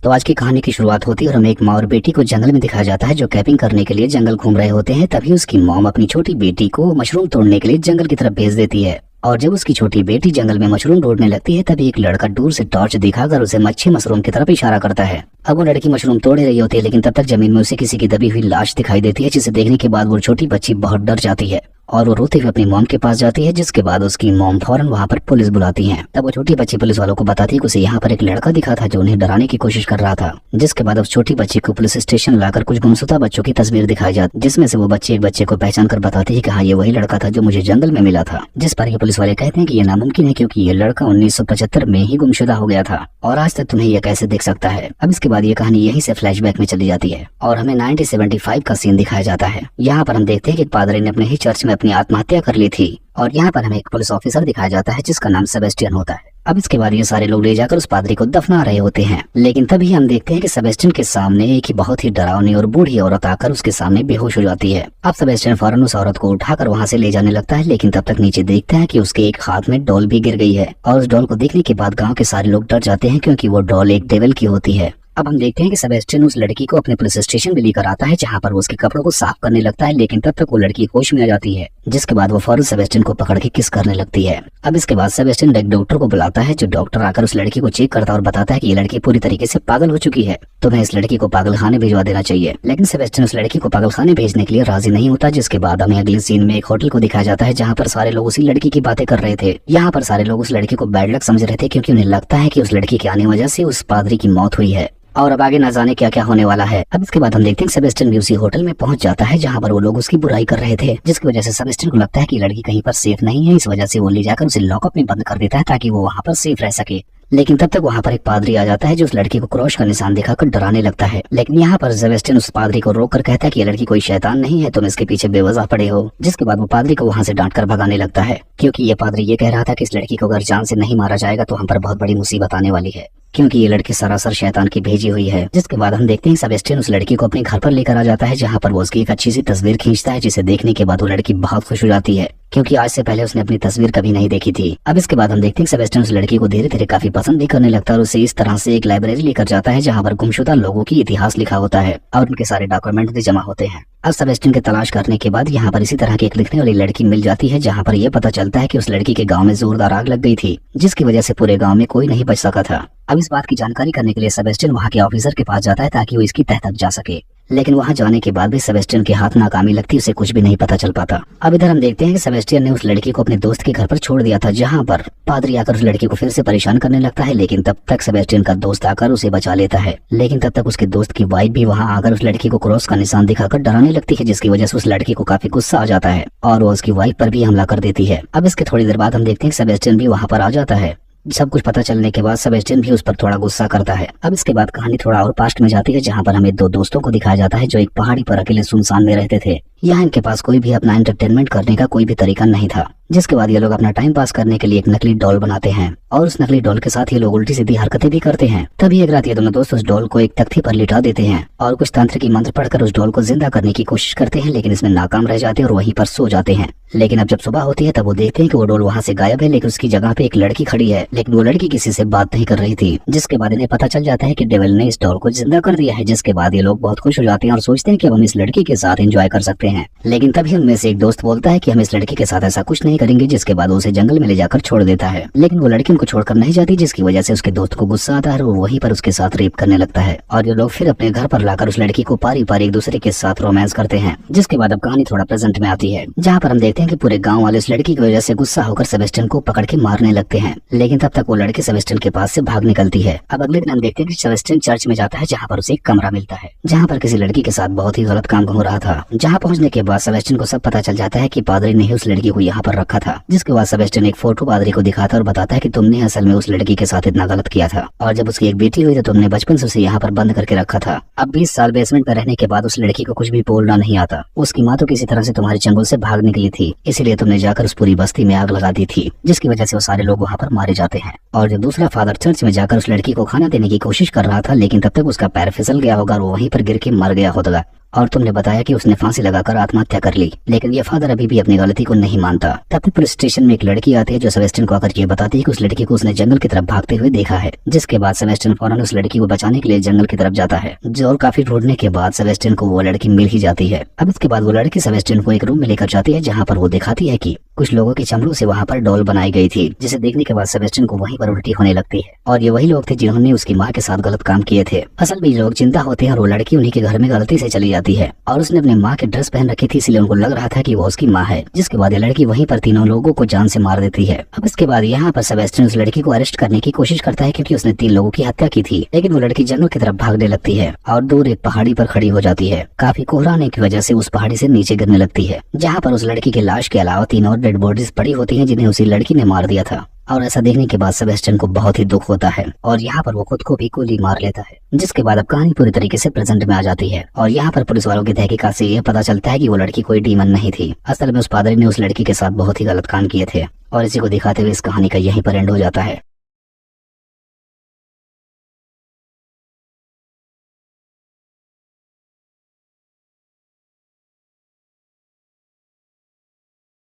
तो आज की कहानी की शुरुआत होती है और हमें एक माँ और बेटी को जंगल में दिखाया जाता है जो कैंपिंग करने के लिए जंगल घूम रहे होते हैं। तभी उसकी मॉम अपनी छोटी बेटी को मशरूम तोड़ने के लिए जंगल की तरफ भेज देती है। और जब उसकी छोटी बेटी जंगल में मशरूम ढूंढने लगती है तभी एक लड़का दूर से टॉर्च दिखाकर उसे मच्छी मशरूम की तरफ इशारा करता है। अब वो लड़की मशरूम तोड़ रही होती है लेकिन तब तक जमीन में उसे किसी की दबी हुई लाश दिखाई देती है, जिसे देखने के बाद वो छोटी बच्ची बहुत डर जाती है और वो रोते हुए अपनी मॉम के पास जाती है, जिसके बाद उसकी मॉम फौरन वहाँ पर पुलिस बुलाती है। तब वो छोटी बच्ची पुलिस वालों को बताती है कि उसे यहाँ पर एक लड़का दिखा था जो उन्हें डराने की कोशिश कर रहा था। जिसके बाद उस छोटी बच्ची को पुलिस स्टेशन लाकर कुछ गुमशुदा बच्चों की तस्वीर दिखाई जाती, जिसमें से वो बच्ची एक बच्चे को पहचान कर बताती है कि हाँ, ये वही लड़का था जो मुझे जंगल में मिला था। जिस पर ये पुलिस वाले कहते हैं कि ये नामुमकिन है क्योंकि ये लड़का 1975 में ही गुमशुदा हो गया था और आज तक तुम्हें ये कैसे दिख सकता है। अब इसके बाद ये कहानी यहीं से फ्लैशबैक में चली जाती है और हमें 1975 का सीन दिखाया जाता है। यहाँ पर हम देखते हैं कि पादरी ने अपने ही चर्च में अपनी आत्महत्या कर ली थी और यहाँ पर हमें एक पुलिस ऑफिसर दिखाया जाता है जिसका नाम सेबेस्टियन होता है। अब इसके बाद ये सारे लोग ले जाकर उस पादरी को दफना रहे होते हैं, लेकिन तभी हम देखते हैं कि सेबेस्टियन के सामने एक ही बहुत ही डरावनी और बूढ़ी औरत आकर उसके सामने बेहोश हो जाती है। अब सेबेस्टियन फौरन उस औरत को उठाकर वहाँ से ले जाने लगता है, लेकिन तब तक नीचे देखते हैं कि उसके एक हाथ में डॉल भी गिर गई है और उस डॉल को देखने के बाद गाँव के सारे लोग डर जाते हैं क्योंकि वो डॉल एक डेविल की होती है। अब हम देखते हैं कि सेबेस्टियन उस लड़की को अपने पुलिस स्टेशन में लेकर आता है जहाँ पर वो उसके कपड़ों को साफ करने लगता है, लेकिन तब तक वो लड़की होश में आ जाती है। जिसके बाद वो फौरन सेबेस्टियन को पकड़ के किस करने लगती है। अब इसके बाद सेबेस्टियन एक डॉक्टर को बुलाता है, जो डॉक्टर आकर उस लड़की को चेक करता है और बताता है कि ये लड़की पूरी तरीके से पागल हो चुकी है, तुम्हें इस लड़की को पागल खाने भिजवा देना चाहिए। लेकिन सेबेस्टियन उस लड़की को पागल खाने भेजने के लिए राजी नहीं होता। जिसके बाद हमें अगले सीन में एक होटल को दिखाया जाता है जहाँ पर सारे लोग उसी लड़की की बातें कर रहे थे। यहाँ पर सारे लोग उस लड़की को बैड लक समझ रहे थे क्योंकि उन्हें लगता है कि उस लड़की के आने वजह से उस पादरी की मौत हुई है और अब आगे न जाने क्या क्या होने वाला है। अब इसके बाद हम देखते हैं सेबेस्टियन भी उसी होटल में पहुंच जाता है जहां पर वो लोग उसकी बुराई कर रहे थे, जिसकी वजह से सेबेस्टियन को लगता है कि लड़की कहीं पर सेफ नहीं है। इस वजह से वो ले जाकर उसे लॉकअप में बंद कर देता है ताकि वो वहां पर सेफ रह सके। लेकिन तब तक वहाँ पर एक पादरी आ जाता है जो उस लड़की को क्रॉस का निशान दिखाकर डराने लगता है। लेकिन यहाँ पर सेबेस्टियन उस पादरी को रोक कर कहता है कि ये लड़की कोई शैतान नहीं है, तुम इसके पीछे बेवजह पड़े हो। जिसके बाद वो पादरी को वहाँ से डांट कर भगाने लगता है क्योंकि ये पादरी ये कह रहा था कि इस लड़की को अगर जान से नहीं मारा जाएगा तो हम पर बहुत बड़ी मुसीबत आने वाली है, क्योंकि ये लड़की सरासर शैतान की भेजी हुई है। जिसके बाद हम देखते हैं सेबेस्टियन उस लड़की को अपने घर पर लेकर आ जाता है जहाँ पर वो उसकी एक अच्छी सी तस्वीर खींचता है, जिसे देखने के बाद वो लड़की बहुत खुश हो जाती है क्योंकि आज से पहले उसने अपनी तस्वीर कभी नहीं देखी थी। अब इसके बाद हम देखते हैं सेबेस्टियन उस लड़की को धीरे धीरे काफी पसंद भी करने लगता है और उसे इस तरह से एक लाइब्रेरी लेकर जाता है जहाँ पर गुमशुदा लोगों की इतिहास लिखा होता है और उनके सारे डॉक्यूमेंट भी जमा होते हैं। अब सेबेस्टियन की तलाश करने के बाद यहाँ पर इसी तरह की एक लिखने वाली लड़की मिल जाती है जहाँ पर यह पता चलता है कि उस लड़की के गाँव में जोरदार आग लग गई थी, जिसकी वजह से पूरे गाँव में कोई नहीं बच सका था। अब इस बात की जानकारी करने के लिए सेबेस्टियन वहाँ के ऑफिसर के पास जाता है ताकि वो इसकी तह तक जा सके, लेकिन वहां जाने के बाद भी सेबेस्टियन के हाथ नाकामी लगती, उसे कुछ भी नहीं पता चल पाता। अब इधर हम देखते हैं कि सेबेस्टियन ने उस लड़की को अपने दोस्त के घर पर छोड़ दिया था जहां पर पादरी आकर उस लड़की को फिर से परेशान करने लगता है, लेकिन तब तक सेबेस्टियन का दोस्त आकर उसे बचा लेता है। लेकिन तब तक उसके दोस्त की वाइफ भी वहां आकर उस लड़की को क्रॉस का निशान दिखाकर डराने लगती है, जिसकी वजह से उस लड़की को काफी गुस्सा आ जाता है और वो उसकी वाइफ पर भी हमला कर देती है। अब इसके थोड़ी देर बाद हम देखते हैं सेबेस्टियन भी वहां पर आ जाता है। सब कुछ पता चलने के बाद सेबेस्टियन भी उस पर थोड़ा गुस्सा करता है। अब इसके बाद कहानी थोड़ा और पास्ट में जाती है जहाँ पर हमें दो दोस्तों को दिखाया जाता है जो एक पहाड़ी पर अकेले सुनसान में रहते थे। यहाँ इनके पास कोई भी अपना एंटरटेनमेंट करने का कोई भी तरीका नहीं था, जिसके बाद ये लोग अपना टाइम पास करने के लिए एक नकली डॉल बनाते हैं और उस नकली डॉल के साथ ये लोग उल्टी सीधी हरकतें भी करते हैं। तभी एक रात ये दोनों दोस्त उस डॉल को एक तख्ती पर लिटा देते हैं और कुछ तंत्र की मंत्र पढ़कर उस डॉल को जिंदा करने की कोशिश करते हैं, लेकिन इसमें नाकाम रह जाते हैं और वहीं पर सो जाते हैं। लेकिन अब जब सुबह होती है तब वो देखते हैं कि वो डॉल वहाँ से गायब है, लेकिन उसकी जगह पे एक लड़की खड़ी है, लेकिन वो लड़की किसी से बात नहीं कर रही थी। जिसके बाद इन्हें पता चल जाता है कि डेविल ने इस डॉल को जिंदा कर दिया है। जिसके बाद ये लोग बहुत खुश हो जाते हैं और सोचते हैं कि अब हम इस लड़की के साथ एंजॉय कर सकते हैं। लेकिन तभी उनमें से एक दोस्त बोलता है कि हम इस लड़की के साथ ऐसा कुछ नहीं करेंगे, जिसके बाद उसे जंगल में ले जाकर छोड़ देता है। लेकिन वो लड़की उनको छोड़कर नहीं जाती, जिसकी वजह से उसके दोस्त को गुस्सा आता है और वो वहीं पर उसके साथ रेप करने लगता है और ये लोग फिर अपने घर पर लाकर उस लड़की को पारी पारी एक दूसरे के साथ रोमांस करते हैं। जिसके बाद अब कहानी थोड़ा प्रेजेंट में आती है जहाँ पर हम देखते हैं कि पूरे गाँव वाले उस लड़की की वजह से गुस्सा होकर सेबेस्टियन को पकड़ के मारने लगते हैं, लेकिन तब तक वो लड़की सेबेस्टियन के पास से भाग निकलती है। अब अगले दिन हम देखते हैं कि सेबेस्टियन चर्च में जाता है जहाँ पर उसे एक कमरा मिलता है जहाँ पर किसी लड़की के साथ बहुत ही गलत काम हो रहा था। जहाँ पहुँचने के बाद सेबेस्टियन को सब पता चल जाता है कि पादरी ने ही उस लड़की को यहाँ पर रखा था। जिसके बाद सेबेस्टियन एक फोटो पादरी को दिखाता है और बताता है कि तुमने असल में उस लड़की के साथ इतना गलत किया था और जब उसकी एक बेटी हुई तो तुमने बचपन से उसे यहाँ पर बंद करके रखा था। अब 20 साल बेसमेंट में रहने के बाद उस लड़की को कुछ भी बोलना नहीं आता। उसकी माँ तो किसी तरह से तुम्हारे चंगुल से भाग निकली थी, इसीलिए तुमने जाकर उस पूरी बस्ती में आग लगा दी थी, जिसकी वजह से वो सारे लोग वहाँ पर मारे जाते हैं। और जब दूसरा फादर चर्च में जाकर उस लड़की को खाना देने की कोशिश कर रहा था, लेकिन तब तक उसका पैर फिसल गया होगा और वो वहीं पर गिर के मर गया होगा। और तुमने बताया कि उसने फांसी लगाकर आत्महत्या कर ली। लेकिन ये फादर अभी भी अपनी गलती को नहीं मानता। तब तक पुलिस स्टेशन में एक लड़की आती है जो सेबेस्टियन को आकर ये बताती है कि उस लड़की को उसने जंगल की तरफ भागते हुए देखा है। जिसके बाद सेबेस्टियन फौरन उस लड़की को बचाने के लिए जंगल की तरफ जाता है। और काफी ढूंढने के बाद सेबेस्टियन को वो लड़की मिल ही जाती है। अब इसके बाद वो लड़की सेबेस्टियन को एक रूम में लेकर जाती है जहाँ पर वो दिखाती है कि कुछ लोगों के चमड़ों से वहाँ पर डॉल बनाई गई थी, जिसे देखने के बाद सेबेस्टियन को वहीं पर उल्टी होने लगती है। और ये वही लोग थे जिन्होंने उसकी माँ के साथ गलत काम किए थे। असल में लोग चिंता होते हैं और वो लड़की उन्हीं के घर में गलती से चली जाती है और उसने अपने माँ की ड्रेस पहन रखी थी, इसलिए उनको लग रहा था कि वो उसकी माँ है। जिसके बाद ये लड़की वहीं पर तीनों लोगों को जान से मार देती है। अब इसके बाद यहाँ पर सेबेस्टियन उस लड़की को अरेस्ट करने की कोशिश करता है क्योंकि उसने 3 लोगों की हत्या की थी। लेकिन वो लड़की जंगल की तरफ भागने लगती है और दूर एक पहाड़ी पर खड़ी हो जाती है। काफी कोहराने की वजह से उस पहाड़ी से नीचे गिरने लगती है, जहाँ पर उस लड़की की लाश के अलावा 3 और डेड बॉडीज पड़ी होती हैं जिन्हें उसी लड़की ने मार दिया था। और ऐसा देखने के बाद सेबेस्टियन को बहुत ही दुख होता है और यहाँ पर वो खुद को भी गोली मार लेता है। जिसके बाद अब कहानी पूरी तरीके से प्रेजेंट में आ जाती है और यहाँ पर पुलिस वालों की तहकीकात से यह पता चलता है कि वो लड़की कोई डीमन नहीं थी। असल में उस पादरी ने उस लड़की के साथ बहुत ही गलत काम किए थे और इसी को दिखाते हुए इस कहानी का यहीं पर एंड हो जाता है।